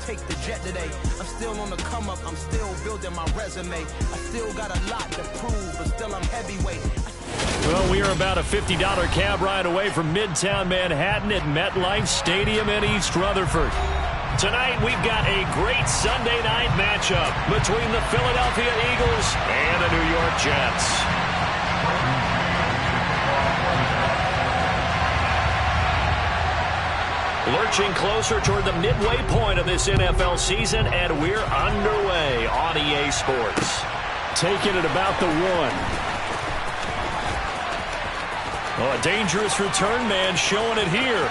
take the jet today. I'm still on the come up, I'm still building my resume. I still got a lot to prove, but still I'm heavyweight. Well, we are about a $50 cab ride away from Midtown Manhattan at MetLife Stadium in East Rutherford. Tonight, we've got a great Sunday night matchup between the Philadelphia Eagles and the New York Jets. Lurching closer toward the midway point of this NFL season, and we're underway on EA Sports. Taking it about the 1. Oh, a dangerous return man showing it here.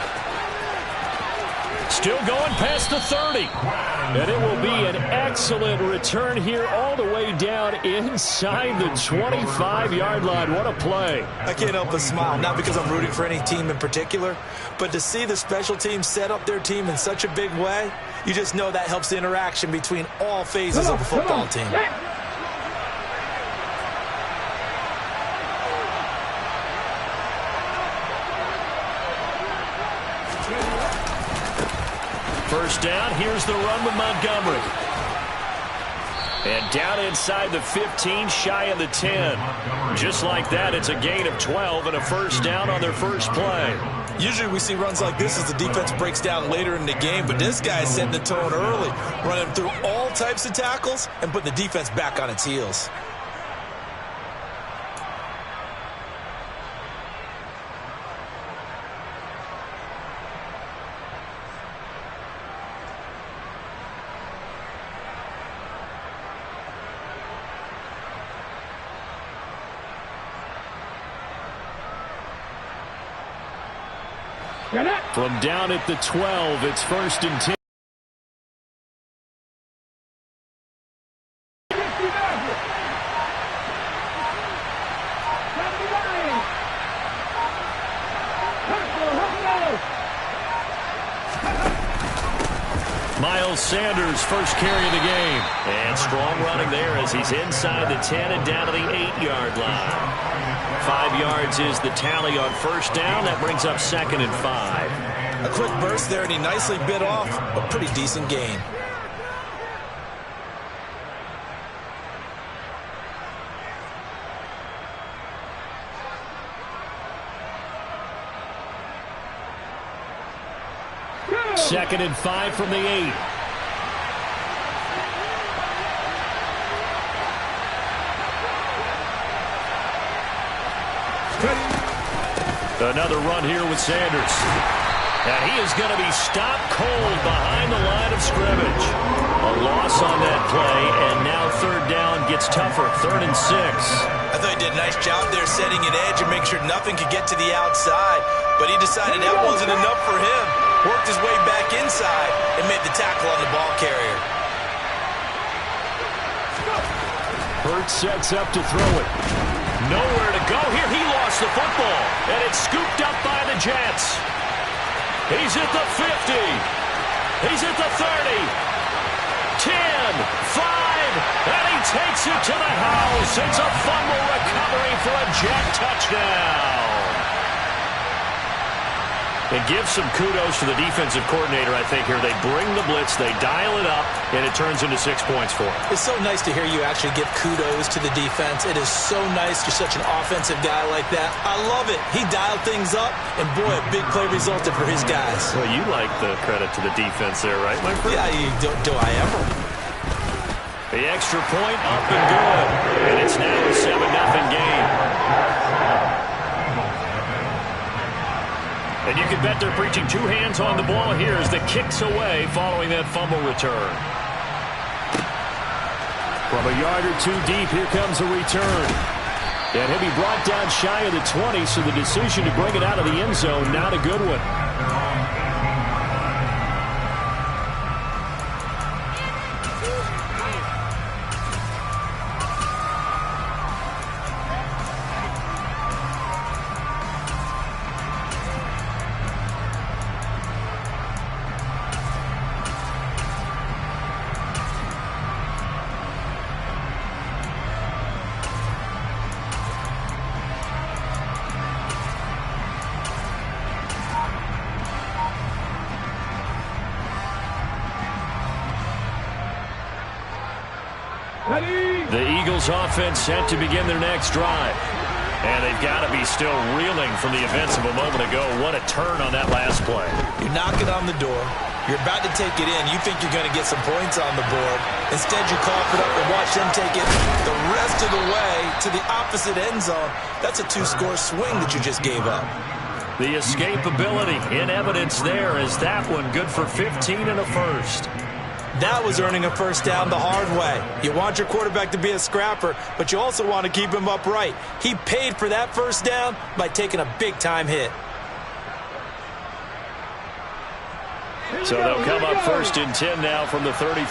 Still going past the 30. And it will be an excellent return here all the way down inside the 25-yard line. What a play. I can't help but smile, not because I'm rooting for any team in particular, but to see the special team set up their team in such a big way, you just know that helps the interaction between all phases of the football team. First down, here's the run with Montgomery. And down inside the 15, shy of the 10. Just like that, it's a gain of 12 and a first down on their first play. Usually we see runs like this as the defense breaks down later in the game, but this guy is setting the tone early, running through all types of tackles and putting the defense back on its heels. From down at the 12, it's 1st and 10. Miles Sanders, first carry of the game. And strong running there as he's inside the 10 and down to the 8-yard line. 5 yards is the tally on first down. That brings up 2nd and 5. A quick burst there, and he nicely bit off a pretty decent gain. Second and 5 from the 8. Another run here with Sanders. And he is going to be stopped cold behind the line of scrimmage. A loss on that play, and now third down gets tougher. 3rd and 6. I thought he did a nice job there setting an edge and make sure nothing could get to the outside. But he decided that wasn't enough for him. Worked his way back inside and made the tackle on the ball carrier. Hurts sets up to throw it. Nowhere to go here. He lost the football, and it's scooped up by the Jets. He's at the 50. He's at the 30. 10, 5, and he takes it to the house. It's a fumble recovery for a Jet touchdown. And give some kudos to the defensive coordinator, I think, here. They bring the blitz, they dial it up, and it turns into 6 points for them. It's so nice to hear you actually give kudos to the defense. It is so nice. You're such an offensive guy like that. I love it. He dialed things up, and boy, a big play resulted for his guys. Well, you like the credit to the defense there, right, my friend? Yeah, do I ever? The extra point up and good. And it's now a 7-0 game. And you can bet they're preaching 2 hands on the ball here as the kick's away following that fumble return. From a yard or 2 deep, here comes a return. And he'll be brought down shy of the 20, so the decision to bring it out of the end zone, not a good one. The Eagles offense set to begin their next drive. And they've got to be still reeling from the events of a moment ago. What a turn on that last play. You're knocking on the door. You're about to take it in. You think you're going to get some points on the board. Instead, you cough it up and watch them take it the rest of the way to the opposite end zone. That's a two-score swing that you just gave up. The escapability in evidence there is that one good for 15 and a first. That was earning a first down the hard way. You want your quarterback to be a scrapper, but you also want to keep him upright. He paid for that first down by taking a big-time hit. So they'll come up first and 10 now from the 33.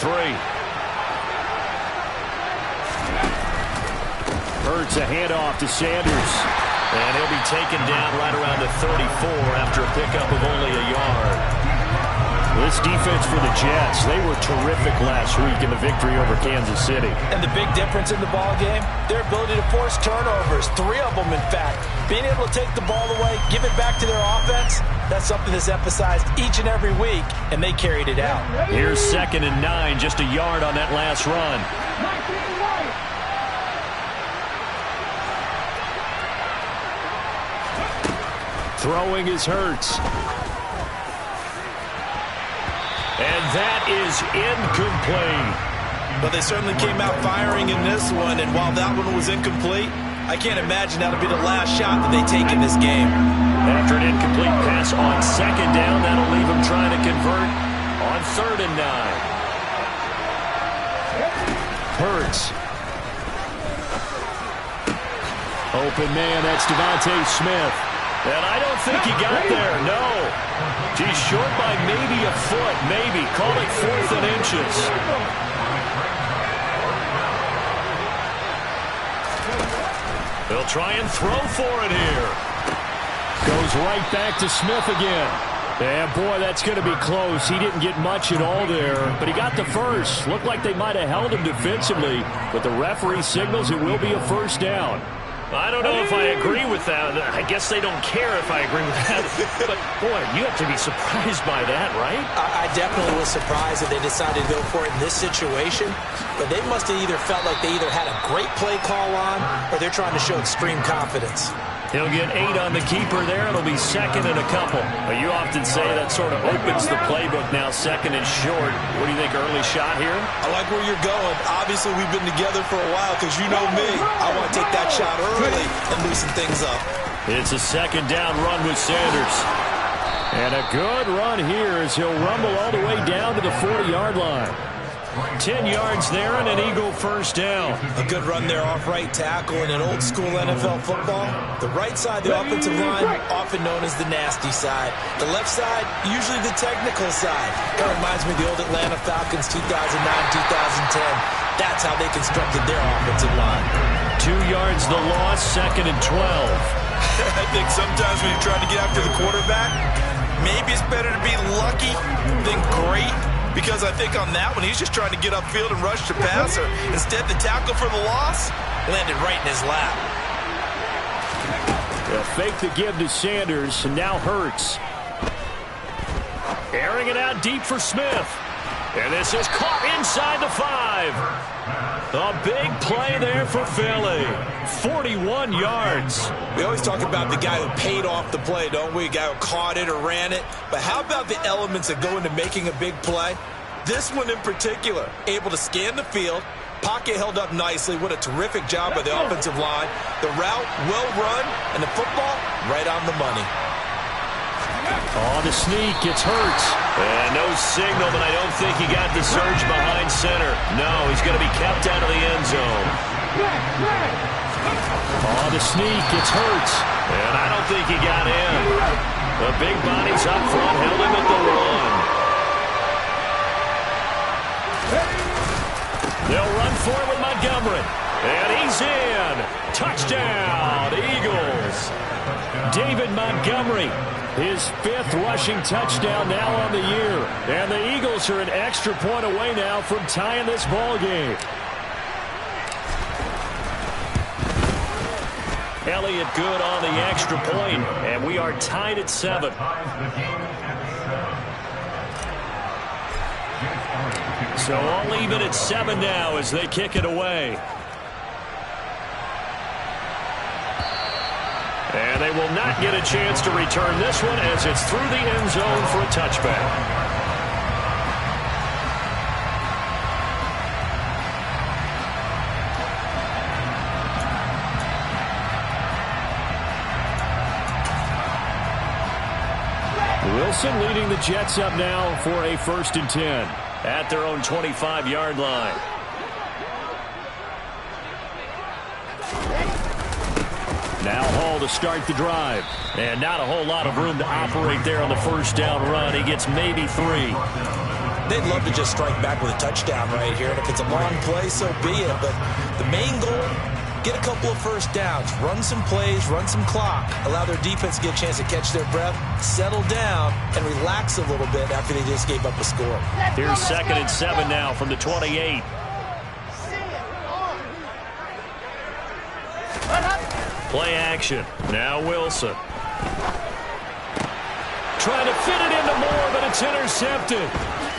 Hurts a handoff to Sanders. And he'll be taken down right around the 34 after a pickup of only a yard. This defense for the Jets, they were terrific last week in the victory over Kansas City. And the big difference in the ball game, their ability to force turnovers, 3 of them in fact. Being able to take the ball away, give it back to their offense, that's something that's emphasized each and every week, and they carried it out. Here's 2nd and 9, just a yard on that last run. Throwing is Hurts. And that is incomplete. But they certainly came out firing in this one, and while that one was incomplete, I can't imagine that'll be the last shot that they take in this game. After an incomplete pass on 2nd down, that'll leave them trying to convert on 3rd and 9. Hurts. Open man, that's Devontae Smith. And I don't think he got there, no. He's short by maybe a foot, maybe. Call it 4th and inches. They'll try and throw for it here. Goes right back to Smith again. And boy, that's going to be close. He didn't get much at all there, but he got the first. Looked like they might have held him defensively, but the referee signals it will be a first down. I don't know if I agree with that. I guess they don't care if I agree with that. But, boy, you have to be surprised by that, right? I definitely was surprised that they decided to go for it in this situation. But they must have either felt like they either had a great play call on or they're trying to show extreme confidence. He'll get 8 on the keeper there. It'll be 2nd and a couple. But you often say that sort of opens the playbook now, 2nd and short. What do you think, early shot here? I like where you're going. Obviously, we've been together for a while because you know me. I want to take that shot early and loosen things up. It's a 2nd down run with Sanders. And a good run here as he'll rumble all the way down to the 40-yard line. 10 yards there and an Eagle first down. A good run there off right tackle in an old-school NFL football. The right side, the offensive line, often known as the nasty side. The left side, usually the technical side. Kind of reminds me of the old Atlanta Falcons 2009-2010. That's how they constructed their offensive line. 2 yards the loss, 2nd and 12. I think sometimes when you're trying to get after the quarterback, maybe it's better to be lucky than great. Because I think on that one, he's just trying to get upfield and rush the passer. Instead, the tackle for the loss landed right in his lap. They'll fake the give to Sanders, and now Hurts. Airing it out deep for Smith. And this is caught inside the 5. A big play there for Philly. 41 yards. We always talk about the guy who paid off the play, don't we? A guy who caught it or ran it. But how about the elements that go into making a big play? This one in particular, able to scan the field, pocket held up nicely. What a terrific job by the offensive line. The route, well run, and the football, right on the money. On the sneak, it's Hurts. And no signal, but I don't think he got the surge behind center. No, he's going to be kept out of the end zone. On the sneak, it's Hurts. And I don't think he got in. The big bodies up front held him at the 1. They'll run for it with Montgomery. And he's in. Touchdown, Eagles. David Montgomery, his 5th rushing touchdown now on the year. And the Eagles are an extra point away now from tying this ball game. Elliott good on the extra point, and we are tied at 7. So all even at 7 now as they kick it away. And they will not get a chance to return this one as it's through the end zone for a touchback. Wilson leading the Jets up now for a 1st and 10 at their own 25-yard line. Now Hall to start the drive. And not a whole lot of room to operate there on the 1st down run. He gets maybe 3. They'd love to just strike back with a touchdown right here. And if it's a long play, so be it. But the main goal, get a couple of 1st downs, run some plays, run some clock, allow their defense to get a chance to catch their breath, settle down, and relax a little bit after they just gave up a score. Here's 2nd and 7 now from the 28. Play action. Now Wilson. Trying to fit it into Moore, but it's intercepted.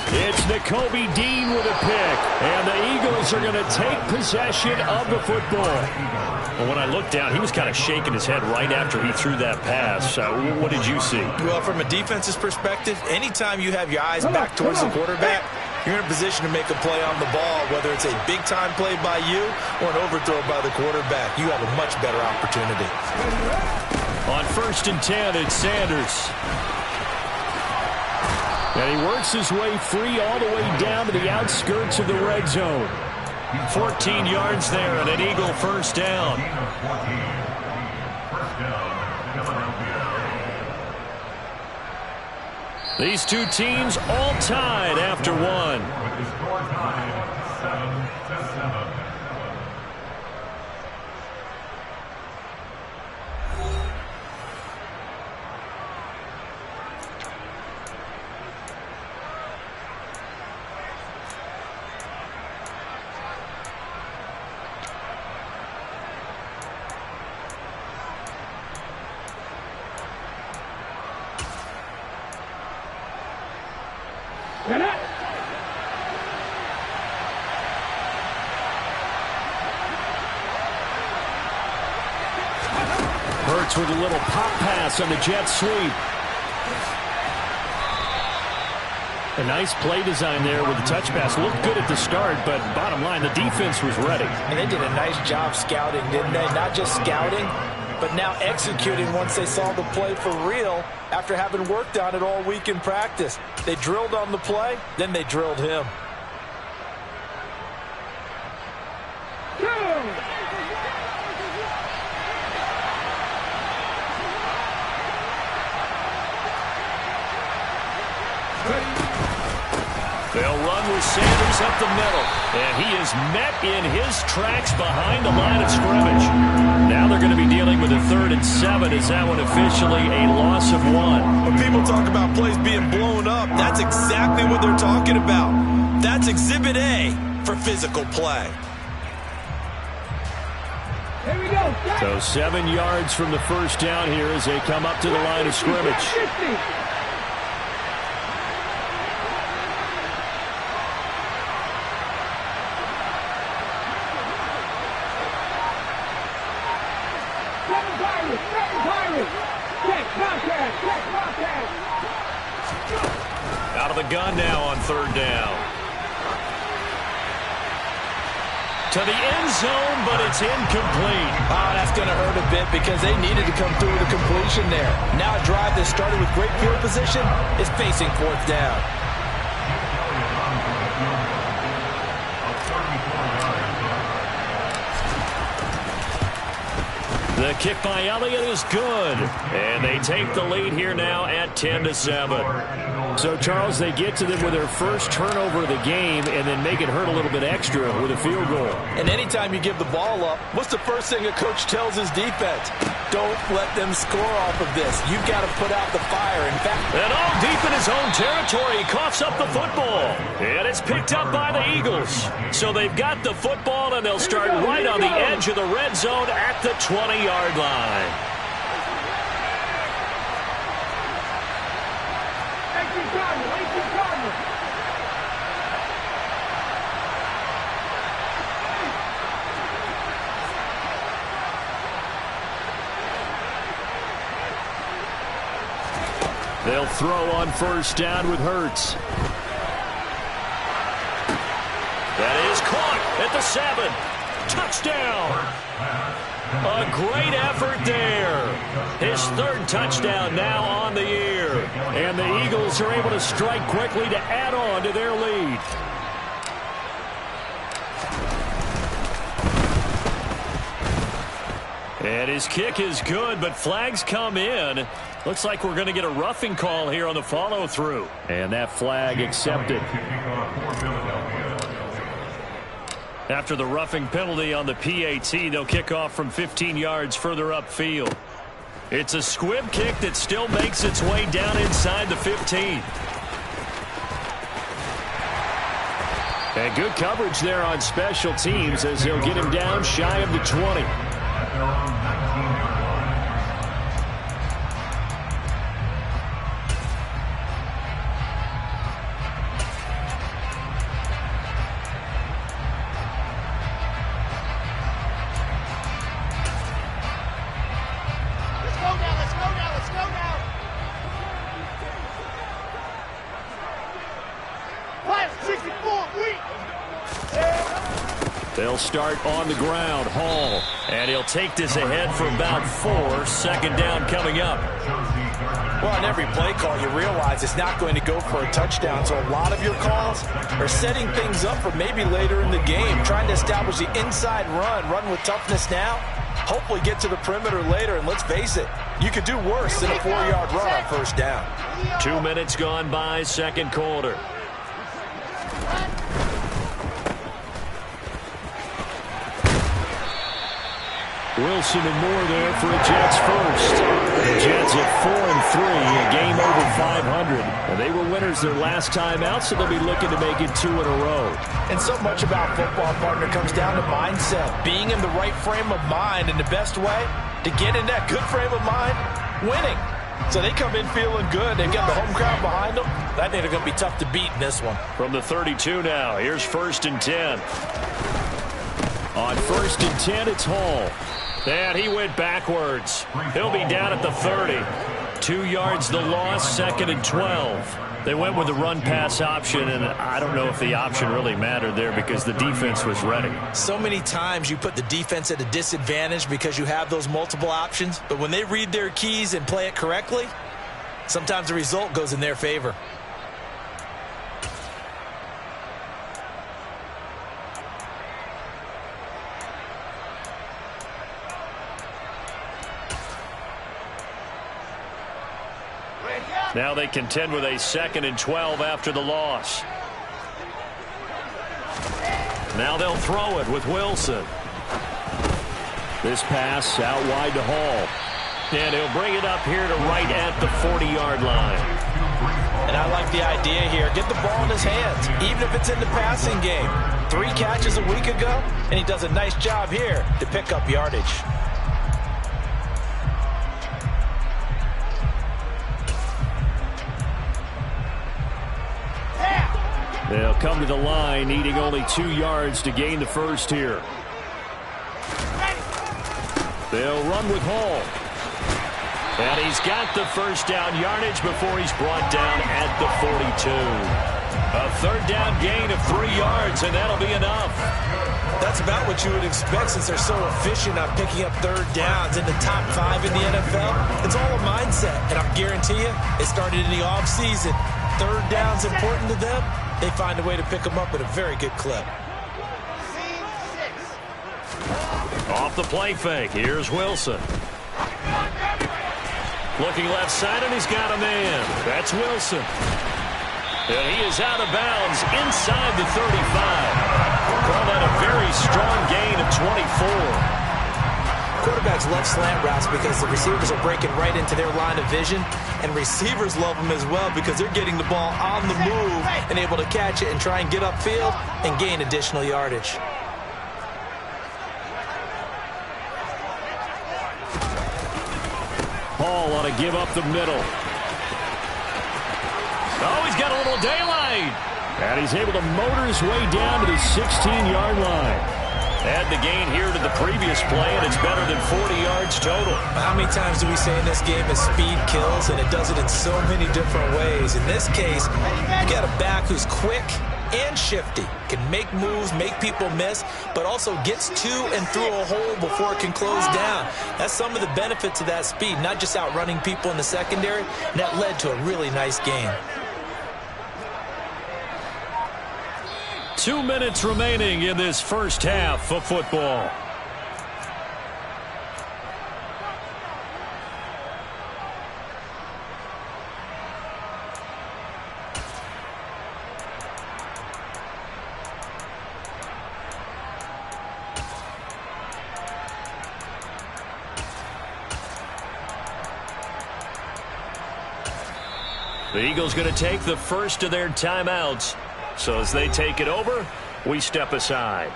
It's Nakobe Dean with a pick. And the Eagles are going to take possession of the football. Well, when I looked down, he was kind of shaking his head right after he threw that pass. What did you see? Well, from a defense's perspective, anytime you have your eyes back towards the quarterback, you're in a position to make a play on the ball, whether it's a big-time play by you or an overthrow by the quarterback. You have a much better opportunity. On 1st and 10, it's Sanders. And he works his way free all the way down to the outskirts of the red zone. 14 yards there and an Eagle 1st down. These two teams all tied after 1. Hurts with a little pop pass on the jet sweep. A nice play design there with the touch pass. Looked good at the start, but bottom line, the defense was ready. And they did a nice job scouting, didn't they? Not just scouting, but now executing once they saw the play for real after having worked on it all week in practice. They drilled on the play, then they drilled him. They'll run with Sanders up the middle. And he is met in his tracks behind the line of scrimmage. Now they're going to be dealing with a 3rd and 7. Is that one officially a loss of 1? When people talk about plays being blown up, that's exactly what they're talking about. That's Exhibit A for physical play. Here we go. So 7 yards from the 1st down here as they come up to the line of scrimmage. Out of the gun now on 3rd down. To the end zone, but it's incomplete. Oh, that's going to hurt a bit because they needed to come through with a completion there. Now a drive that started with great field position is facing 4th down. The kick by Elliott is good. And they take the lead here now at 10-7. So, Charles, they get to them with their first turnover of the game and then make it hurt a little bit extra with a field goal. And anytime you give the ball up, what's the first thing a coach tells his defense? Don't let them score off of this. You've got to put out the fire. In fact, and all deep in his own territory, he coughs up the football. And it's picked up by the Eagles. So they've got the football, and they'll start right on the edge of the red zone at the 20-yard line. They'll throw on first down with Hurts. That is caught at the 7. Touchdown. A great effort there. His 3rd touchdown now on the year. And the Eagles are able to strike quickly to add on to their lead. And his kick is good, but flags come in. Looks like we're going to get a roughing call here on the follow-through. And that flag accepted. After the roughing penalty on the PAT, they'll kick off from 15 yards further upfield. It's a squib kick that still makes its way down inside the 15. And good coverage there on special teams as they'll get him down shy of the 20. They'll start on the ground. Hall. And he'll take this ahead for about 4. Second down coming up. Well, on every play call, you realize it's not going to go for a touchdown. So a lot of your calls are setting things up for maybe later in the game, trying to establish the inside run with toughness now, hopefully get to the perimeter later. And let's face it, you could do worse than a 4-yard run on first down. 2 minutes gone by, second quarter. Wilson and Moore there for a Jets first. The Jets at 4-3, a game over 500. And they were winners their last time out, so they'll be looking to make it 2 in a row. And so much about football, partner, comes down to mindset. Being in the right frame of mind, and the best way to get in that good frame of mind, winning. So they come in feeling good. They've got the home crowd behind them. I think they're going to be tough to beat in this one. From the 32 now, here's 1st and 10. On 1st and 10, it's Hall. And he went backwards. He'll be down at the 30. 2 yards the loss, 2nd and 12. They went with the run-pass option, and I don't know if the option really mattered there because the defense was ready. So many times you put the defense at a disadvantage because you have those multiple options, but when they read their keys and play it correctly, sometimes the result goes in their favor. Now they contend with a 2nd and 12 after the loss. Now they'll throw it with Wilson. This pass out wide to Hall. And he'll bring it up here to right at the 40-yard line. And I like the idea here. Get the ball in his hands, even if it's in the passing game. 3 catches a week ago, and he does a nice job here to pick up yardage. They'll come to the line, needing only 2 yards to gain the first here. They'll run with Hall. And he's got the first down yardage before he's brought down at the 42. A 3rd down gain of 3 yards, and that'll be enough. That's about what you would expect since they're so efficient on picking up 3rd downs in the top 5 in the NFL. It's all a mindset, and I guarantee you, it started in the offseason. 3rd down's important to them. They find a way to pick them up at a very good clip. Off the play fake, here's Wilson. Looking left side, and he's got a man. That's Wilson. And he is out of bounds inside the 35. Call that a very strong gain of 24. Quarterbacks love slant routes because the receivers are breaking right into their line of vision, and receivers love them as well because they're getting the ball on the move and able to catch it and try and get upfield and gain additional yardage. Hall ought to give up the middle. Oh, he's got a little daylight. And he's able to motor his way down to the 16-yard line. Add the gain here to the previous play, and it's better than 40 yards total. How many times do we say in this game that speed kills, and it does it in so many different ways? In this case, you got a back who's quick and shifty, can make moves, make people miss, but also gets to and through a hole before it can close down. That's some of the benefits of that speed, not just outrunning people in the secondary, and that led to a really nice game. 2 minutes remaining in this first half of football. The Eagles going to take the first of their timeouts. So as they take it over, we step aside.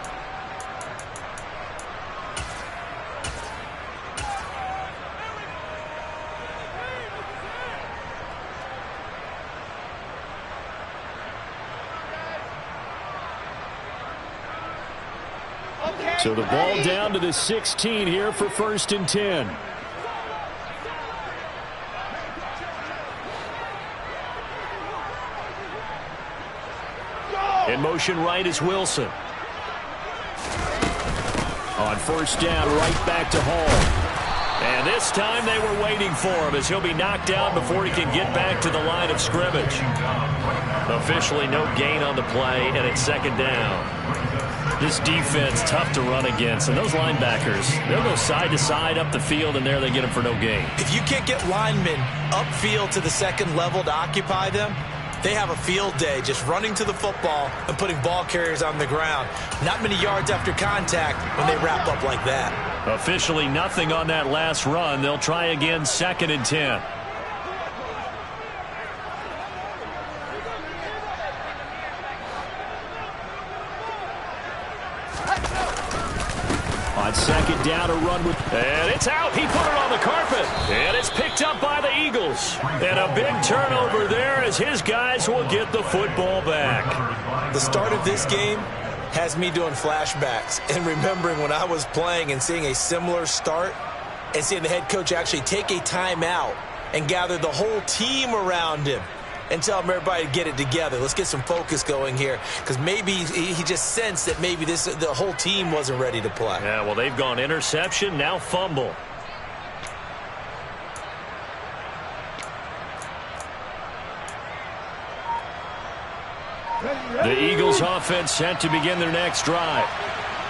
So the ball down to the 16 here for 1st and 10. In motion right is Wilson. On 1st down, right back to Hall. And this time they were waiting for him as he'll be knocked down before he can get back to the line of scrimmage. Officially no gain on the play, and it's 2nd down. This defense tough to run against, and those linebackers, they'll go side to side up the field, and there they get them for no gain. If you can't get linemen upfield to the 2nd level to occupy them, they have a field day just running to the football and putting ball carriers on the ground. Not many yards after contact when they wrap up like that. Officially nothing on that last run. They'll try again 2nd and 10. On 2nd down, a run with... And it's out. He put it on the carpet. And it's picked up by the Eagles. And a big turnover there as his guys will get the football back. The start of this game has me doing flashbacks and remembering when I was playing and seeing a similar start and seeing the head coach actually take a timeout and gather the whole team around him and tell him everybody to get it together. Let's get some focus going here, because maybe he just sensed that maybe the whole team wasn't ready to play. Yeah, well, they've gone interception, now fumble. The Eagles offense set to begin their next drive.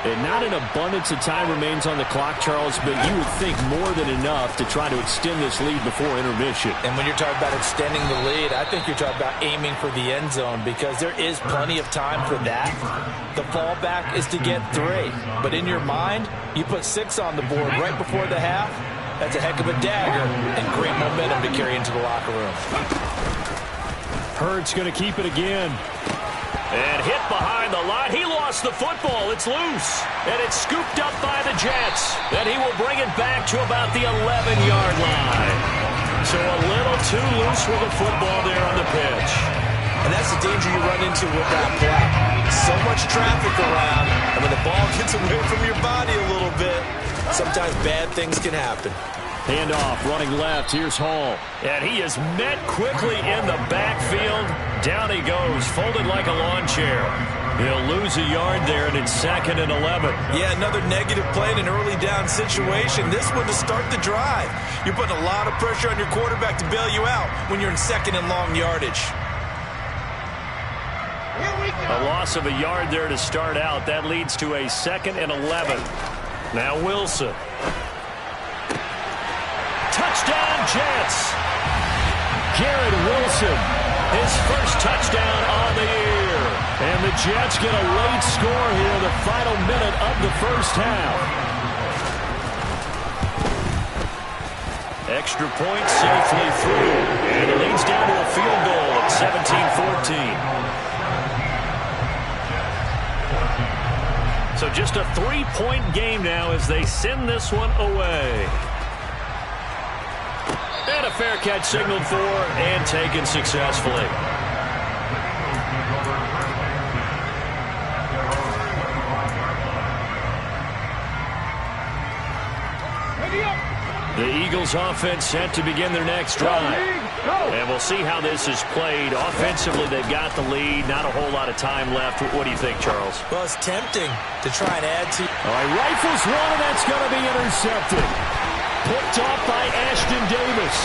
And not an abundance of time remains on the clock, Charles, but you would think more than enough to try to extend this lead before intermission. And when you're talking about extending the lead, I think you're talking about aiming for the end zone, because there is plenty of time for that. The fallback is to get 3. But in your mind, you put 6 on the board right before the half. That's a heck of a dagger and great momentum to carry into the locker room. Hurts going to keep it again. And hit behind the line. He lost the football. It's loose. And it's scooped up by the Jets. And he will bring it back to about the 11-yard line. So a little too loose with the football there on the pitch. And that's the danger you run into with that play. So much traffic around, and when the ball gets away from your body a little bit, sometimes bad things can happen. Handoff, running left. Here's Hall. And he is met quickly in the backfield. Down he goes, folded like a lawn chair. He'll lose a yard there, and it's 2nd and 11. Yeah, another negative play in an early down situation. This one to start the drive. You're putting a lot of pressure on your quarterback to bail you out when you're in 2nd and long yardage. A loss of a yard there to start out. That leads to a 2nd and 11. Now Wilson. Touchdown, Jets. Garrett Wilson, his first touchdown on the year. And the Jets get a late score here in the final minute of the first half. Extra point safely through. And it leads down to a field goal at 17-14. So just a 3-point game now as they send this one away. And a fair catch signaled for and taken successfully. The Eagles offense set to begin their next drive. And we'll see how this is played. Offensively, they've got the lead. Not a whole lot of time left. What do you think, Charles? Well, it's tempting to try and add to. All right, rifles one, and that's going to be intercepted. Picked off by Ashton Davis.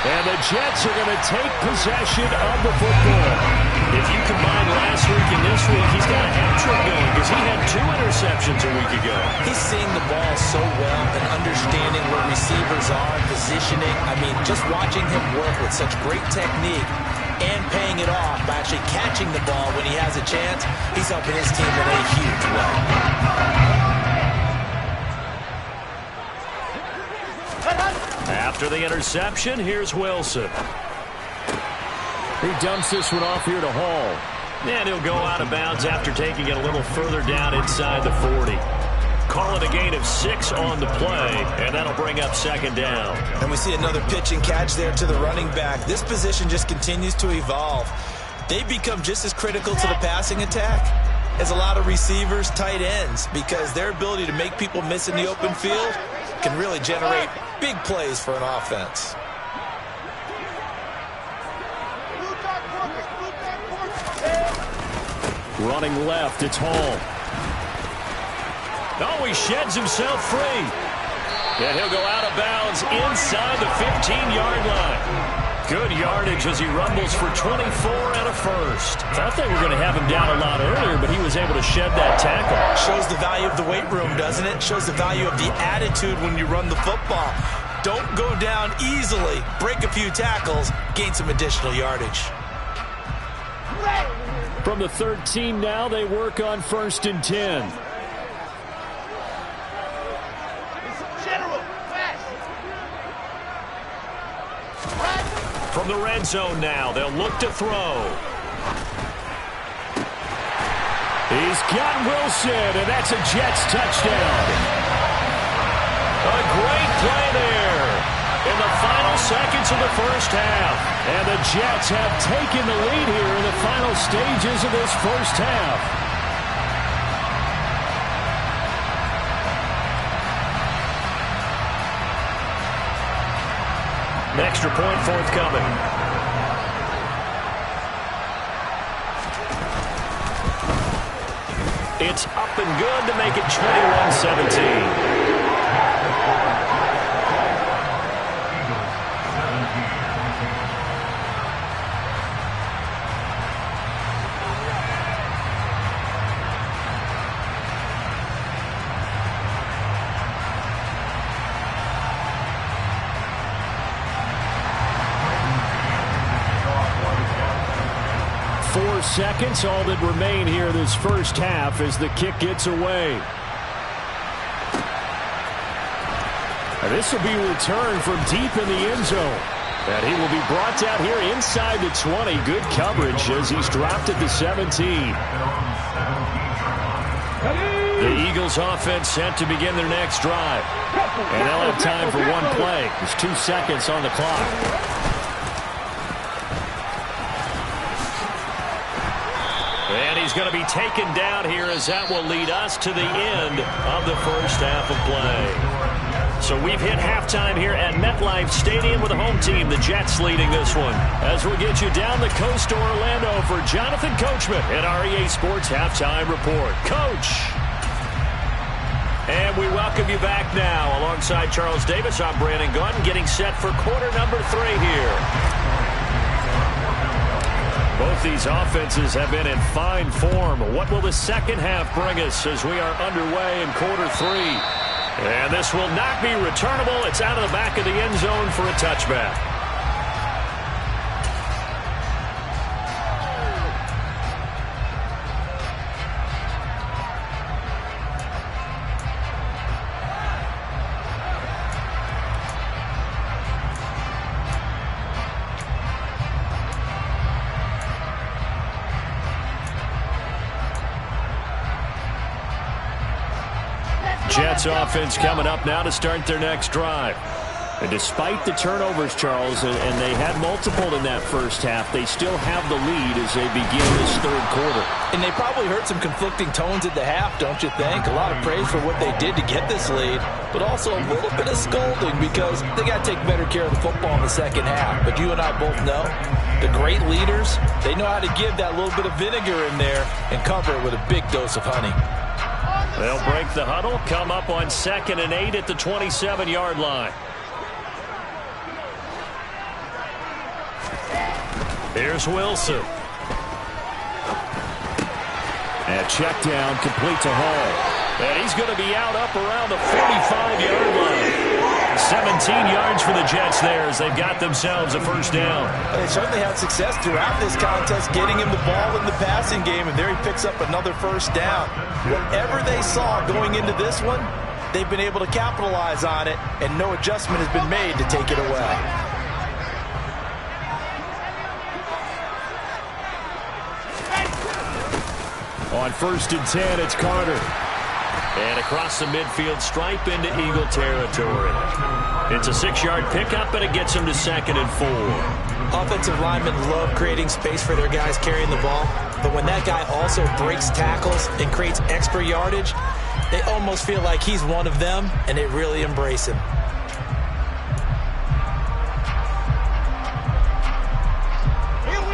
And the Jets are going to take possession of the football. If you combine last week and this week, he's got a hat-trick going because he had 2 interceptions a week ago. He's seeing the ball so well and understanding where receivers are, positioning. I mean, just watching him work with such great technique and paying it off by actually catching the ball when he has a chance, he's helping his team in a huge way. After the interception, here's Wilson. He dumps this one off here to Hall. And he'll go out of bounds after taking it a little further down inside the 40. Call it a gain of 6 on the play, and that'll bring up second down. And we see another pitch and catch there to the running back. This position just continues to evolve. They become just as critical to the passing attack as a lot of receivers, tight ends, because their ability to make people miss in the open field can really generate big plays for an offense. Running left, it's Hall. Oh, he sheds himself free. And he'll go out of bounds inside the 15-yard line. Good yardage as he rumbles for 24 and a first. Thought they were going to have him down a lot earlier, but he was able to shed that tackle. Shows the value of the weight room, doesn't it? Shows the value of the attitude when you run the football. Don't go down easily. Break a few tackles, gain some additional yardage. From the 13 now, they work on 1st and 10. From the red zone now, they'll look to throw. He's got Wilson, and that's a Jets touchdown. A great play there in the final seconds of the first half. And the Jets have taken the lead here in the final stages of this first half. An extra point forthcoming. It's up and good to make it 21-17. 4 seconds, all that remain here this first half as the kick gets away. And this will be returned from deep in the end zone. And he will be brought down here inside the 20. Good coverage as he's dropped at the 17. The Eagles offense set to begin their next drive. And they'll have time for one play. There's 2 seconds on the clock. And he's going to be taken down here as that will lead us to the end of the first half of play. So we've hit halftime here at MetLife Stadium with the home team, the Jets, leading this one. As we'll get you down the coast to Orlando for Jonathan Coachman at REA Sports Halftime Report. Coach! And we welcome you back now. Alongside Charles Davis, I'm Brandon Gunn, getting set for quarter number 3 here. Both these offenses have been in fine form. What will the second half bring us as we are underway in quarter 3? And this will not be returnable. It's out of the back of the end zone for a touchback. Jets offense coming up now to start their next drive. And despite the turnovers, Charles, and they had multiple in that first half, they still have the lead as they begin this third quarter. And they probably heard some conflicting tones at the half, don't you think? A lot of praise for what they did to get this lead, but also a little bit of scolding because they got to take better care of the football in the second half. But you and I both know the great leaders, they know how to give that little bit of vinegar in there and cover it with a big dose of honey. They'll break the huddle, come up on 2nd and 8 at the 27-yard line. Here's Wilson. And check down, complete to Hall. And he's going to be out up around the 45-yard line. 17 yards for the Jets there as they've got themselves a first down. They certainly had success throughout this contest getting him the ball in the passing game, and there he picks up another first down. Whatever they saw going into this one, they've been able to capitalize on it, and no adjustment has been made to take it away. On 1st and 10, it's Carter. And across the midfield stripe into Eagle territory. It's a 6-yard pickup, and it gets him to 2nd and 4. Offensive linemen love creating space for their guys carrying the ball. But when that guy also breaks tackles and creates extra yardage, they almost feel like he's one of them, and they really embrace him.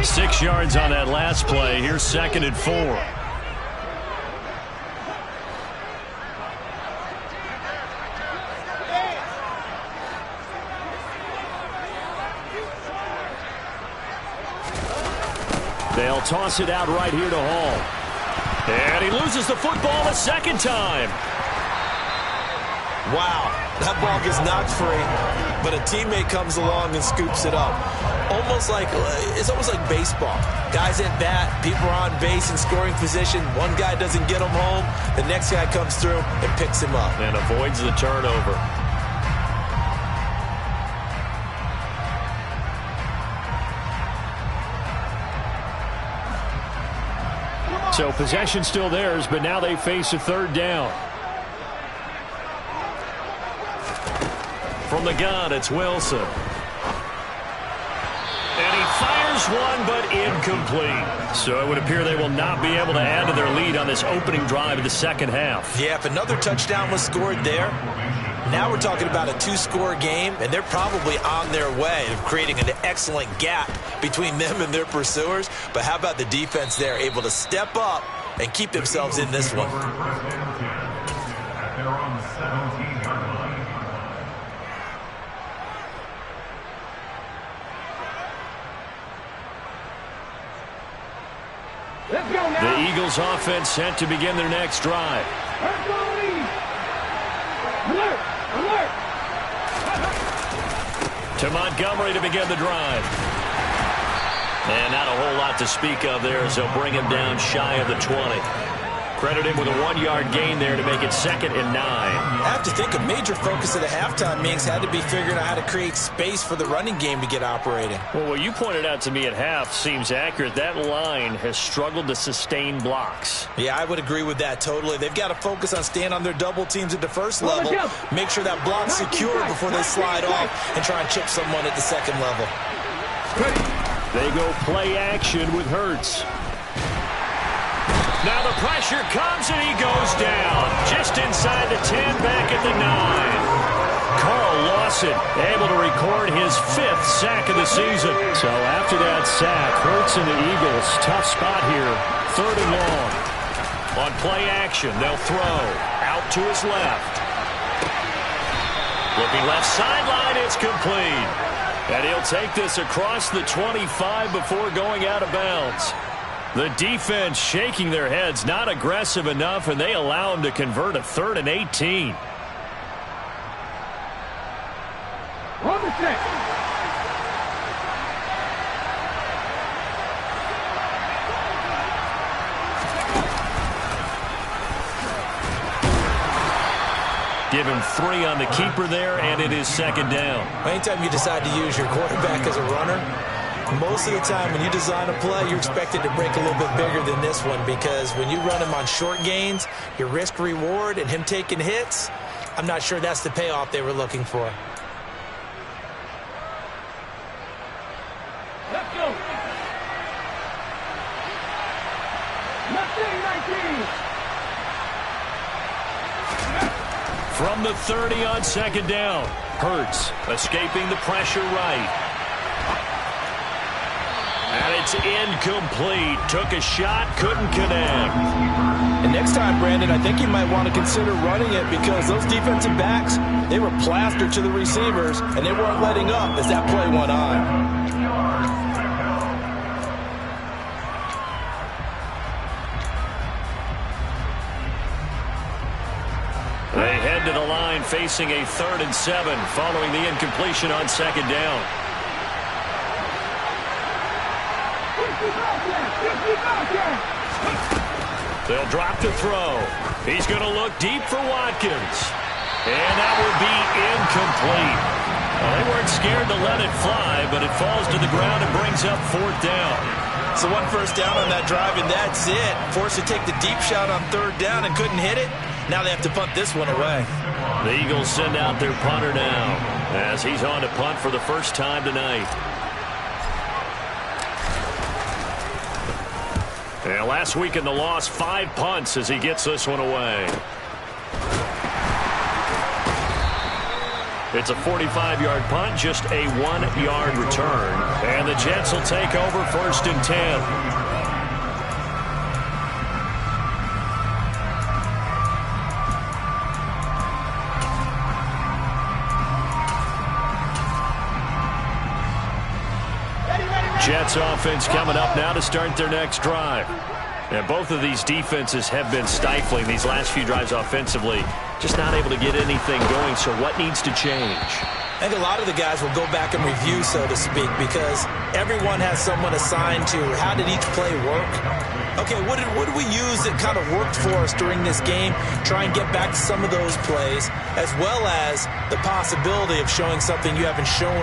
Six yards on that last play. Here's 2nd and 4. They'll toss it out right here to Hall. And he loses the football a second time. Wow, that ball gets knocked free, but a teammate comes along and scoops it up. It's almost like baseball. Guys at bat, people are on base in scoring position. One guy doesn't get him home. The next guy comes through and picks him up. And avoids the turnover. So possession still theirs, but now they face a third down. From the gun, it's Wilson. And he fires one, but incomplete. So it would appear they will not be able to add to their lead on this opening drive of the second half. Yeah, if another touchdown was scored there, now we're talking about a 2-score game, and they're probably on their way of creating an excellent gap between them and their pursuers. But how about the defense there, able to step up and keep themselves in this one? The Eagles offense set to begin their next drive. To Montgomery to begin the drive. And not a whole lot to speak of there as they'll bring him down shy of the 20. Credit him with a 1-yard gain there to make it 2nd and 9. I have to think a major focus of the halftime meetings had to be figuring out how to create space for the running game to get operating. Well, what you pointed out to me at half seems accurate. That line has struggled to sustain blocks. Yeah, I would agree with that totally. They've got to focus on staying on their double teams at the first level, make sure that block's secure before they slide off and try and chip someone at the second level. They go play action with Hurts. Now the pressure comes and he goes down. Just inside the 10, back at the 9. Carl Lawson able to record his 5th sack of the season. So after that sack, Hurts and the Eagles, tough spot here. 3rd and long. On play action, they'll throw. Out to his left. Looking left sideline, it's complete. And he'll take this across the 25 before going out of bounds. The defense shaking their heads, not aggressive enough, and they allow him to convert a 3rd and 18. On the set. Give him 3 on the keeper there, and it is 2nd down. Anytime you decide to use your quarterback as a runner, most of the time when you design a play, you're expected to break a little bit bigger than this one, because when you run him on short gains, your risk-reward and him taking hits, I'm not sure that's the payoff they were looking for. from the 30 on second down. Hurts escaping the pressure right. And it's incomplete. Took a shot, couldn't connect. And next time, Brandon, I think you might want to consider running it because those defensive backs, they were plastered to the receivers, and they weren't letting up as that play went on. They head to the line facing a 3rd and 7 following the incompletion on second down. They'll drop to throw. He's going to look deep for Watkins. And that will be incomplete. Well, they weren't scared to let it fly, but it falls to the ground and brings up 4th down. So 1 first down on that drive, and that's it. Forced to take the deep shot on 3rd down and couldn't hit it. Now they have to punt this one away. The Eagles send out their punter now as he's on to punt for the first time tonight. And last week in the loss, 5 punts as he gets this one away. It's a 45-yard punt, just a 1-yard return. And the Jets will take over 1st and 10. Jets offense coming up now to start their next drive. And both of these defenses have been stifling these last few drives offensively. Just not able to get anything going, so what needs to change? I think a lot of the guys will go back and review, so to speak, because everyone has someone assigned to how did each play work. Okay, what did we use that kind of worked for us during this game? Try and get back to some of those plays, as well as the possibility of showing something you haven't shown.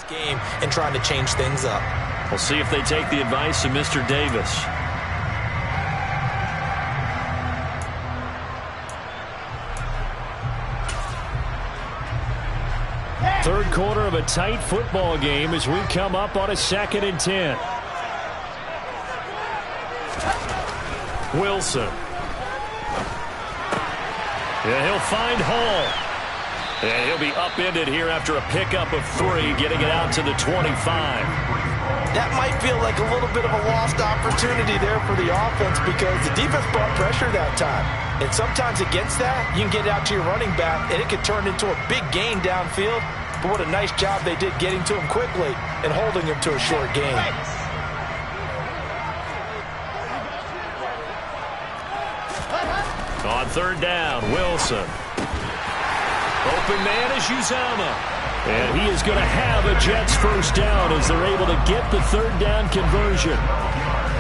Game and trying to change things up. We'll see if they take the advice of Mr. Davis. Third quarter of a tight football game as we come up on a 2nd and 10. Wilson. Yeah, he'll find Hall. And he'll be upended here after a pickup of 3, getting it out to the 25. That might feel like a little bit of a lost opportunity there for the offense because the defense brought pressure that time. And sometimes against that, you can get it out to your running back, and it could turn into a big gain downfield. But what a nice job they did getting to him quickly and holding him to a short gain. On third down, Wilson. Open man is Uzama. And he is going to have a Jets first down as they're able to get the third down conversion.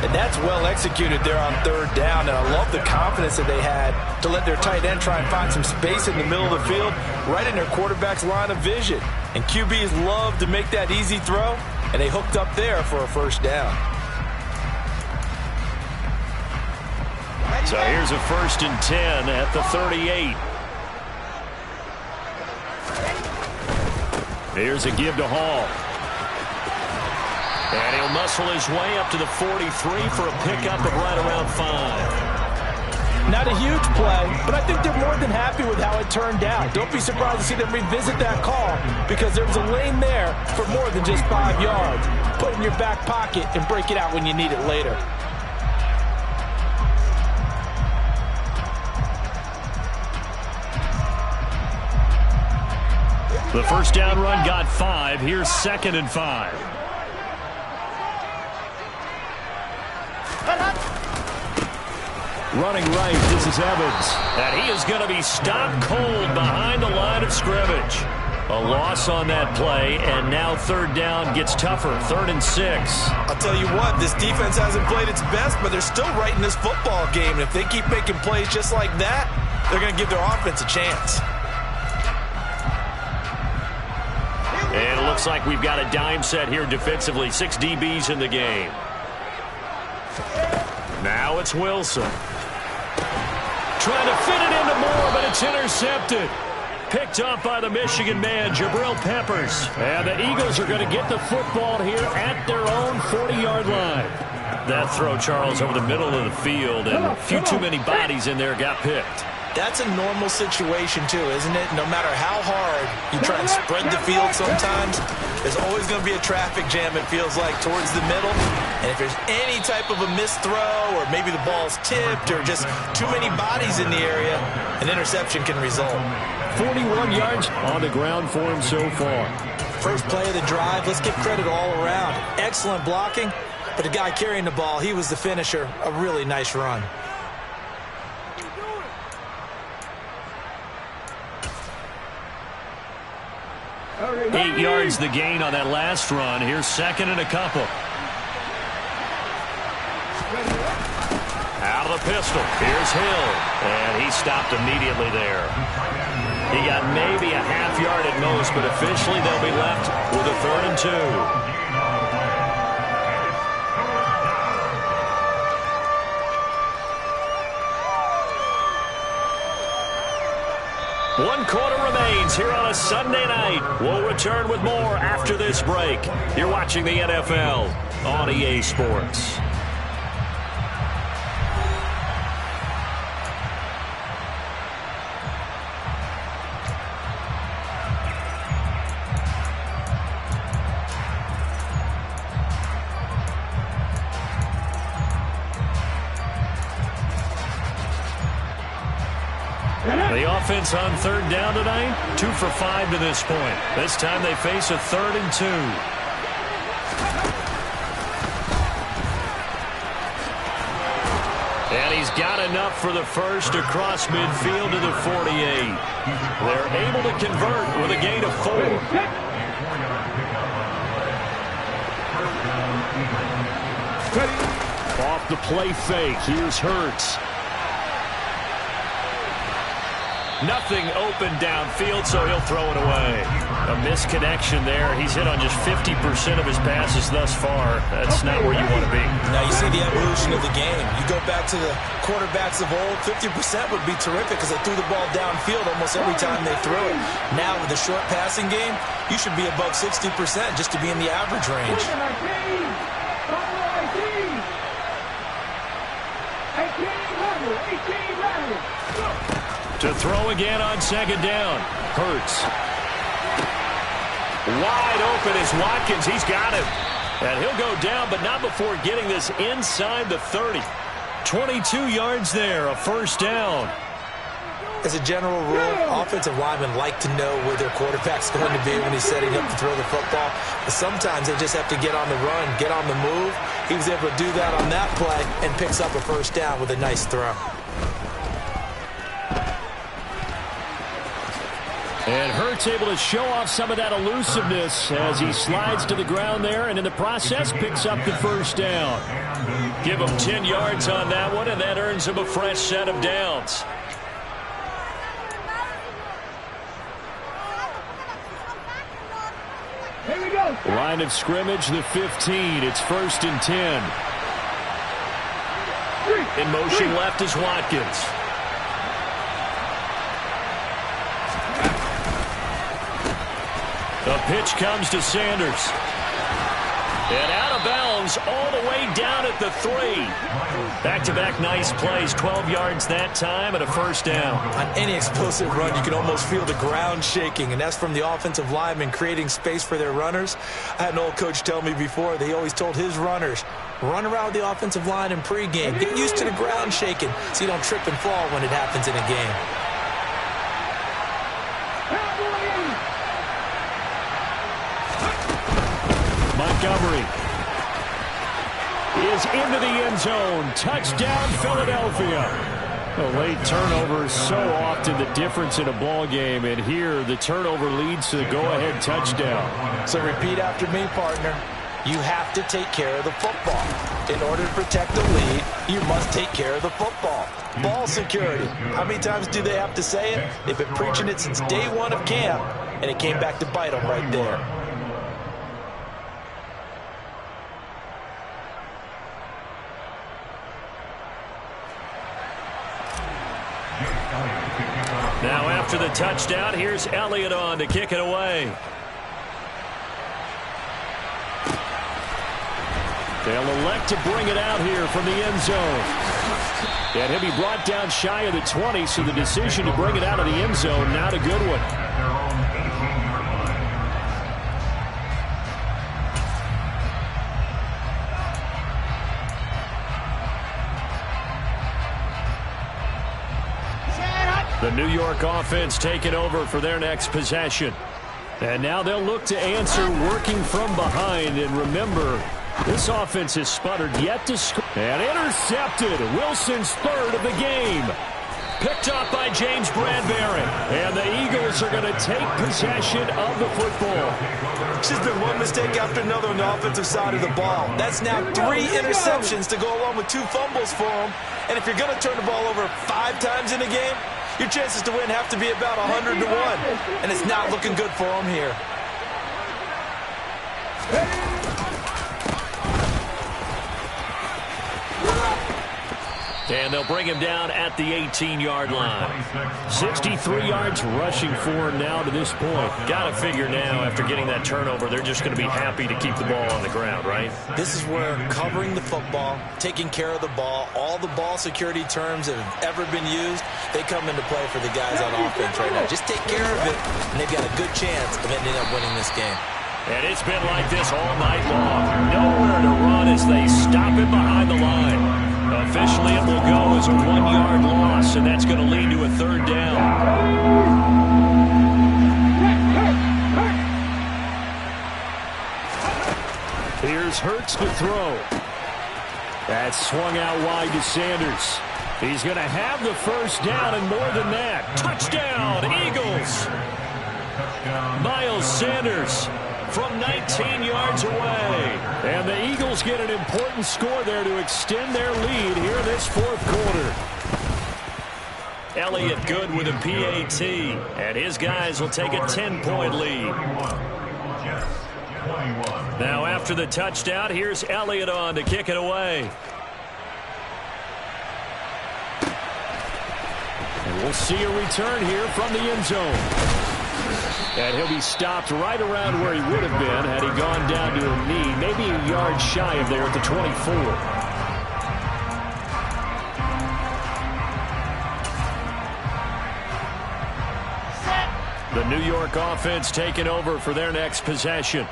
And that's well executed there on third down. And I love the confidence that they had to let their tight end try and find some space in the middle of the field, right in their quarterback's line of vision. And QBs love to make that easy throw, and they hooked up there for a first down. So here's a 1st and 10 at the 38. Here's a give to Hall. And he'll muscle his way up to the 43 for a pickup of right around 5. Not a huge play, but I think they're more than happy with how it turned out. Don't be surprised to see them revisit that call because there was a lane there for more than just 5 yards. Put it in your back pocket and break it out when you need it later. The first down run got 5. Here's 2nd and 5. Running right, this is Evans. And he is going to be stopped cold behind the line of scrimmage. A loss on that play, and now third down gets tougher. 3rd and 6. I'll tell you what, this defense hasn't played its best, but they're still right in this football game. And if they keep making plays just like that, they're going to give their offense a chance. And it looks like we've got a dime set here defensively. 6 DBs in the game. Now it's Wilson. Trying to fit it into Moore, but it's intercepted. Picked up by the Michigan man, Jabril Peppers. And the Eagles are going to get the football here at their own 40-yard line. That throw, Charles, over the middle of the field, and a few too many bodies in there got picked. That's a normal situation, too, isn't it? No matter how hard you try and spread the field sometimes, there's always going to be a traffic jam, it feels like, towards the middle. And if there's any type of a missed throw or maybe the ball's tipped or just too many bodies in the area, an interception can result. 41 yards on the ground for him so far. First play of the drive, let's give credit all around. Excellent blocking, but the guy carrying the ball, he was the finisher. A really nice run. 8 yards the gain on that last run. Here's 2nd and a couple. Out of the pistol. Here's Hill. And he stopped immediately there. He got maybe a half yard at most, but officially they'll be left with a 3rd and 2. One quarter remains here on a Sunday night. We'll return with more after this break. You're watching the NFL on EA Sports. The offense on 3rd down tonight, 2 for 5 to this point. This time they face a 3rd and 2. And he's got enough for the first across midfield to the 48. They're able to convert with a gain of 4. Off the play fake, here's Hurts. Nothing open downfield, so he'll throw it away. A misconnection there. He's hit on just 50% of his passes thus far. That's not where you want to be. Now you see the evolution of the game. You go back to the quarterbacks of old, 50% would be terrific because they threw the ball downfield almost every time they threw it. Now with the short passing game, you should be above 60% just to be in the average range. 18. To throw again on 2nd down. Hurts. Wide open is Watkins. He's got him. And he'll go down, but not before getting this inside the 30. 22 yards there, a first down. As a general rule, offensive linemen like to know where their quarterback's going to be when he's setting up to throw the football. But sometimes they just have to get on the run, get on the move. He was able to do that on that play and picks up a first down with a nice throw. And Hurts able to show off some of that elusiveness as he slides to the ground there, and in the process picks up the first down. Give him 10 yards on that one, and that earns him a fresh set of downs. Here we go. Line of scrimmage, the 15. It's 1st and 10. In motion left is Watkins. The pitch comes to Sanders. And out of bounds all the way down at the 3. Back-to-back nice plays, 12 yards that time and a first down. On any explosive run, you can almost feel the ground shaking, and that's from the offensive linemen creating space for their runners. I had an old coach tell me before, they always told his runners, run around the offensive line in pregame. Get used to the ground shaking so you don't trip and fall when it happens in a game. Montgomery is into the end zone. Touchdown, Philadelphia. A late turnover is so often the difference in a ball game, and here the turnover leads to the go-ahead touchdown. So repeat after me, partner. You have to take care of the football. In order to protect the lead, you must take care of the football. Ball security. How many times do they have to say it? They've been preaching it since day one of camp, and it came back to bite them right there. Now after the touchdown, here's Elliott on to kick it away. They'll elect to bring it out here from the end zone. And he'll be brought down shy of the 20, so the decision to bring it out of the end zone, not a good one. The New York offense taking over for their next possession. And now they'll look to answer working from behind. And remember, this offense has sputtered yet to score. And intercepted. Wilson's 3rd of the game. Picked up by James Bradbury. And the Eagles are going to take possession of the football. It's just been one mistake after another on the offensive side of the ball. That's now 3 interceptions to go along with 2 fumbles for them. And if you're going to turn the ball over 5 times in a game, your chances to win have to be about 100 to 1. And it's not looking good for them here. And they'll bring him down at the 18-yard line. 63 yards rushing for him now to this point. Got to figure now, after getting that turnover, they're just going to be happy to keep the ball on the ground, right? This is where covering the football, taking care of the ball, all the ball security terms that have ever been used, they come into play for the guys on offense right now. Just take care of it, and they've got a good chance of ending up winning this game. And it's been like this all night long. Nowhere to run as they stop it behind the line. Officially, it will go as a 1-yard loss, and that's going to lead to a 3rd down. Here's Hurts to throw. That's swung out wide to Sanders. He's going to have the first down, and more than that. Touchdown, Eagles! Miles Sanders from 19 yards away. And the Eagles get an important score there to extend their lead here this 4th quarter. Elliott good with a PAT, and his guys will take a 10-point lead. Now after the touchdown, here's Elliott on to kick it away. And we'll see a return here from the end zone. And he'll be stopped right around where he would have been had he gone down to a knee, maybe a yard shy of there at the 24. The New York offense taking over for their next possession.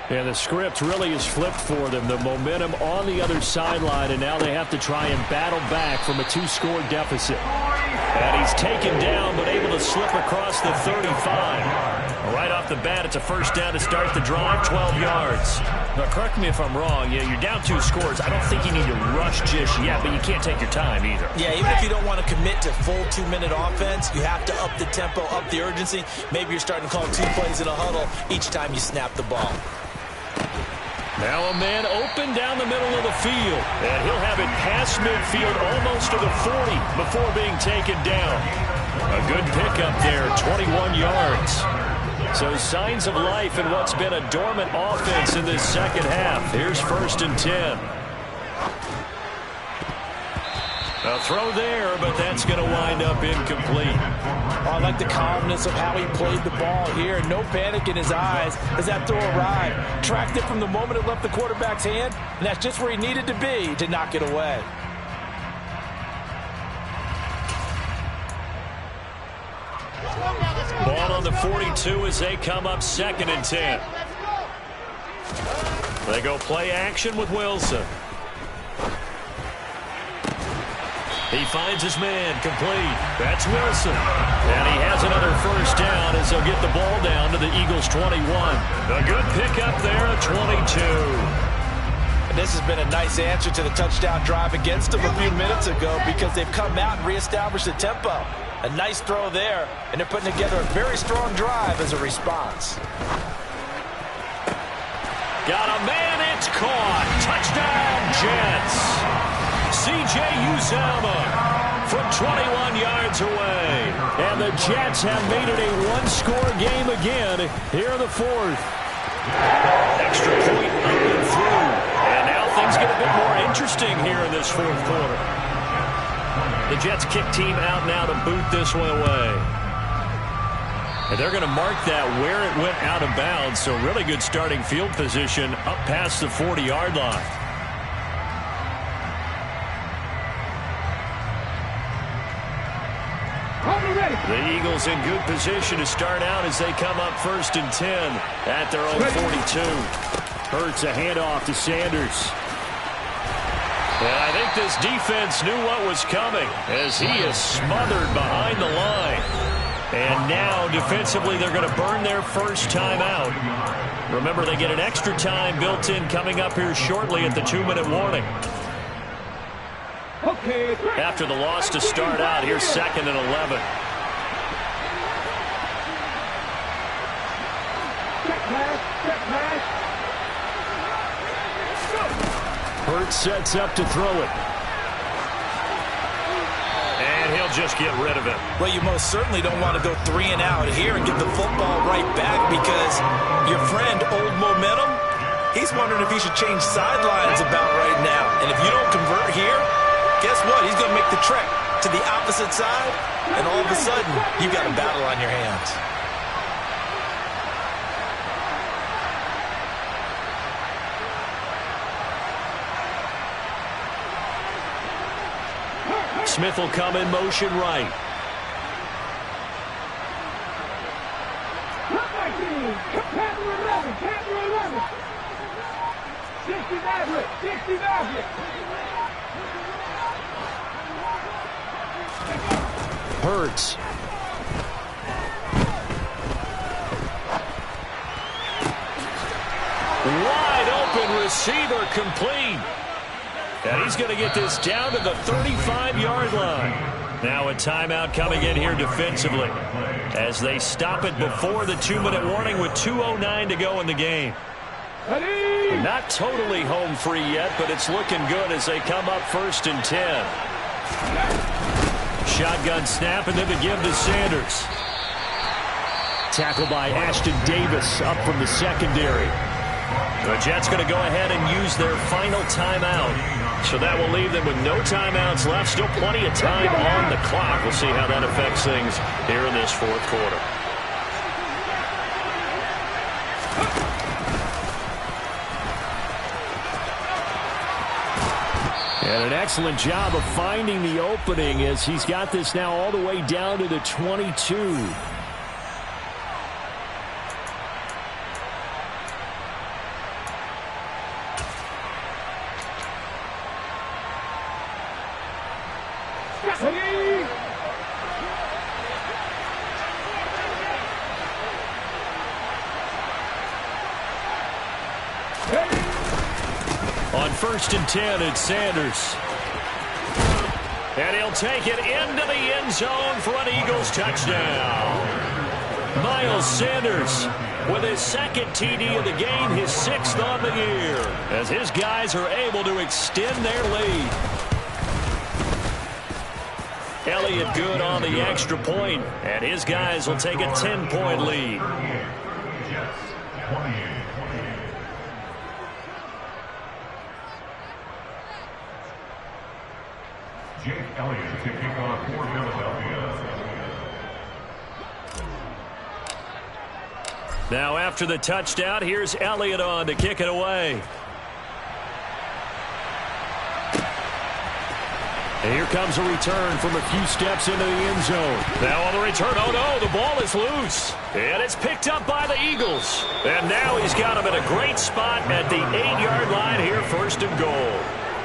And the script really is flipped for them. The momentum on the other sideline, and now they have to try and battle back from a 2-score deficit. And he's taken down, but able to slip across the 35. Right off the bat, it's a first down to start the drive, 12 yards. Now, correct me if I'm wrong. Yeah, you're down 2 scores. I don't think you need to rush just yet, but you can't take your time either. Yeah, even if you don't want to commit to full 2-minute offense, you have to up the tempo, up the urgency. Maybe you're starting to call 2 plays in a huddle each time you snap the ball. Now a man open down the middle of the field, and he'll have it past midfield almost to the 40 before being taken down. A good pickup there, 21 yards. So signs of life in what's been a dormant offense in this second half. Here's 1st and 10. A throw there, but that's going to wind up incomplete. I like the calmness of how he played the ball here. No panic in his eyes as that throw arrived. Tracked it from the moment it left the quarterback's hand, and that's just where he needed to be to knock it away. Ball on the 42 as they come up 2nd and 10. They go play action with Wilson. He finds his man, complete. That's Wilson. And he has another first down as they'll get the ball down to the Eagles' 21. A good pickup there at 22. And this has been a nice answer to the touchdown drive against them a few minutes ago because they've come out and reestablished the tempo. A nice throw there, and they're putting together a very strong drive as a response. Got a man, it's caught. Touchdown, Jets. C.J. Uzomah from 21 yards away. And the Jets have made it a one-score game again here in the 4th. Extra point up and through. And now things get a bit more interesting here in this 4th quarter. The Jets kick team out now to boot this one away. And they're going to mark that where it went out of bounds. So really good starting field position up past the 40-yard line. The Eagles in good position to start out as they come up 1st and 10 at their own 42. Hurts a handoff to Sanders. And I think this defense knew what was coming as he is smothered behind the line. And now defensively they're going to burn their first timeout. Remember, they get an extra time built in coming up here shortly at the 2-minute warning. After the loss to start out, here's 2nd and 11. Hurts sets up to throw it. And he'll just get rid of it. Well, you most certainly don't want to go 3 and out here and get the football right back because your friend, Old Momentum, he's wondering if he should change sidelines about right now. And if you don't convert here, guess what? He's going to make the trek to the opposite side, and all of a sudden, you've got a battle on your hands. Smith will come in motion right. Hurts. Wide open receiver complete. And he's going to get this down to the 35-yard line. Now a timeout coming in here defensively as they stop it before the 2-minute warning with 2:09 to go in the game. Not totally home free yet, but it's looking good as they come up 1st and 10. Shotgun snap and then the give to Sanders. Tackle by Ashton Davis up from the secondary. The Jets going to go ahead and use their final timeout. So that will leave them with no timeouts left. Still plenty of time on the clock. We'll see how that affects things here in this 4th quarter. And an excellent job of finding the opening as he's got this now all the way down to the 22. On 1st and 10, it's Sanders. And he'll take it into the end zone for an Eagles touchdown. Miles Sanders with his second TD of the game, his 6th on the year, as his guys are able to extend their lead. Elliott good on the extra point, and his guys will take a 10-point lead. Jake Elliott to kick off for Philadelphia. Now after the touchdown, here's Elliott on to kick it away. And here comes a return from a few steps into the end zone. Now on the return, oh no, the ball is loose. And it's picked up by the Eagles. And now he's got him at a great spot at the 8-yard line here, 1st and goal.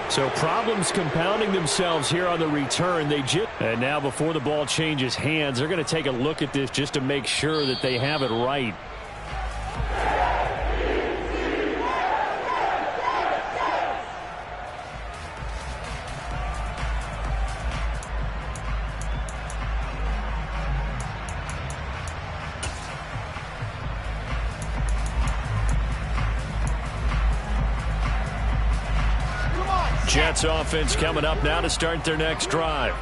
So problems compounding themselves here on the return. And now before the ball changes hands, they're going to take a look at this just to make sure that they have it right. Jets offense coming up now to start their next drive.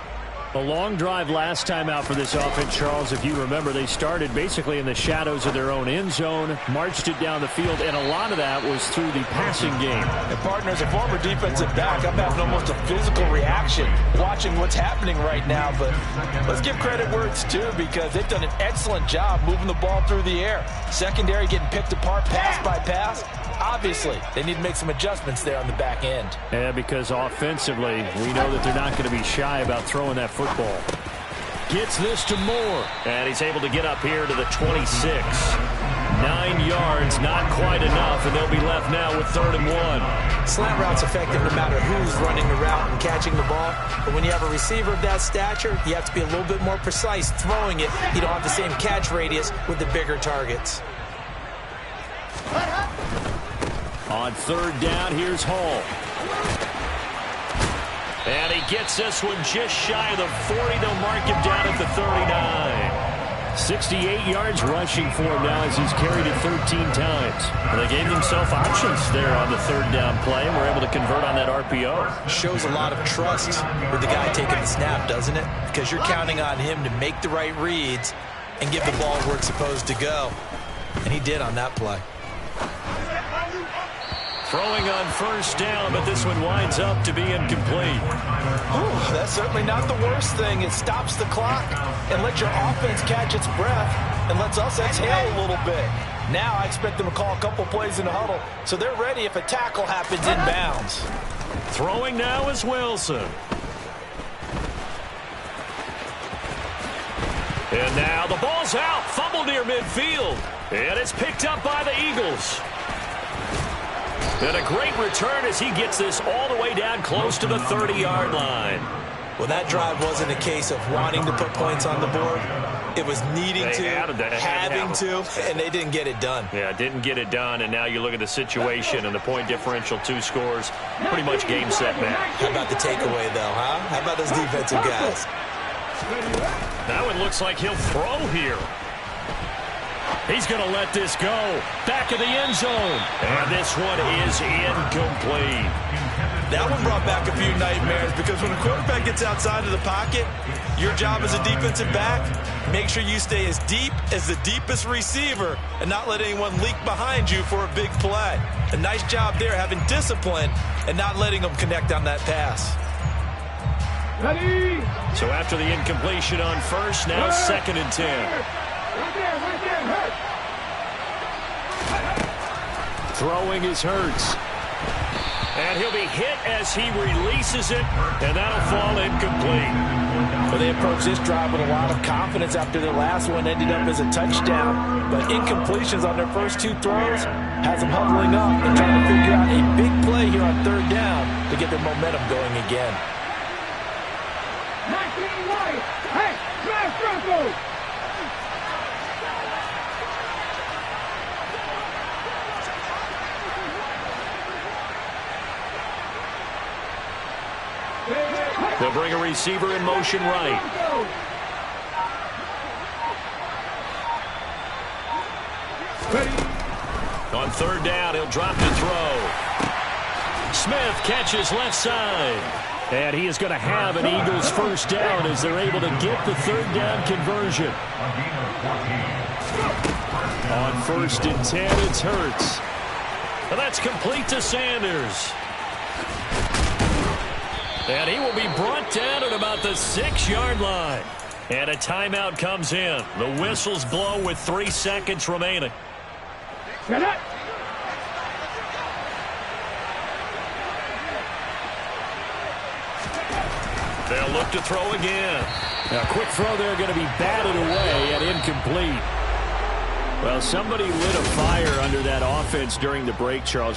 A long drive last time out for this offense, Charles. If you remember, they started basically in the shadows of their own end zone, marched it down the field, and a lot of that was through the passing game. And partner, as a former defensive back, I'm having almost a physical reaction watching what's happening right now. But let's give credit where it's due, because they've done an excellent job moving the ball through the air. Secondary getting picked apart pass by pass. Obviously, they need to make some adjustments there on the back end. Yeah, because offensively, we know that they're not going to be shy about throwing that football. Gets this to Moore. And he's able to get up here to the 26. 9 yards, not quite enough, and they'll be left now with 3rd and 1. Slant route's effective no matter who's running the route and catching the ball. But when you have a receiver of that stature, you have to be a little bit more precise throwing it. You don't have the same catch radius with the bigger targets. On 3rd down, here's Hall. And he gets this one just shy of the 40. They'll mark him down at the 39. 68 yards rushing for him now as he's carried it 13 times. And they gave themselves options there on the 3rd down play, and were able to convert on that RPO. Shows a lot of trust with the guy taking the snap, doesn't it? Because you're counting on him to make the right reads and give the ball where it's supposed to go. And he did on that play. Throwing on 1st down, but this one winds up to be incomplete. Ooh, that's certainly not the worst thing. It stops the clock and lets your offense catch its breath and lets us exhale a little bit. Now I expect them to call a couple plays in the huddle, so they're ready if a tackle happens inbounds. Throwing now is Wilson. And now the ball's out. Fumble near midfield. And it's picked up by the Eagles. And a great return as he gets this all the way down close to the 30-yard line. Well, that drive wasn't a case of wanting to put points on the board. It was needing to, having to, and they didn't get it done. Yeah, didn't get it done, and now you look at the situation and the point differential, 2 scores, pretty much game, set, match. How about the takeaway, though, huh? How about those defensive guys? Now it looks like he'll throw here. He's going to let this go. Back of the end zone. And this one is incomplete. That one brought back a few nightmares, because when a quarterback gets outside of the pocket, your job as a defensive back, make sure you stay as deep as the deepest receiver and not let anyone leak behind you for a big play. A nice job there, having discipline and not letting them connect on that pass. Ready? So after the incompletion on 1st, now 2nd and 10. Right there, Hurts. Throwing is Hurts. And he'll be hit as he releases it, and that'll fall incomplete. Well, they approached this drive with a lot of confidence after their last one ended up as a touchdown. But incompletions on their first 2 throws has them huddling up and trying to figure out a big play here on 3rd down to get their momentum going again. 19 White. Hey, smash Bronco. They'll bring a receiver in motion right. On third down, he'll drop to throw. Smith catches left side. And he is going to have an Eagles first down as they're able to get the third down conversion. On 1st and 10, it's Hurts. And that's complete to Sanders. And he will be brought down at about the 6-yard line. And a timeout comes in. The whistles blow with 3 seconds remaining. They'll look to throw again. A quick throw there going to be batted away and incomplete. Well, somebody lit a fire under that offense during the break, Charles.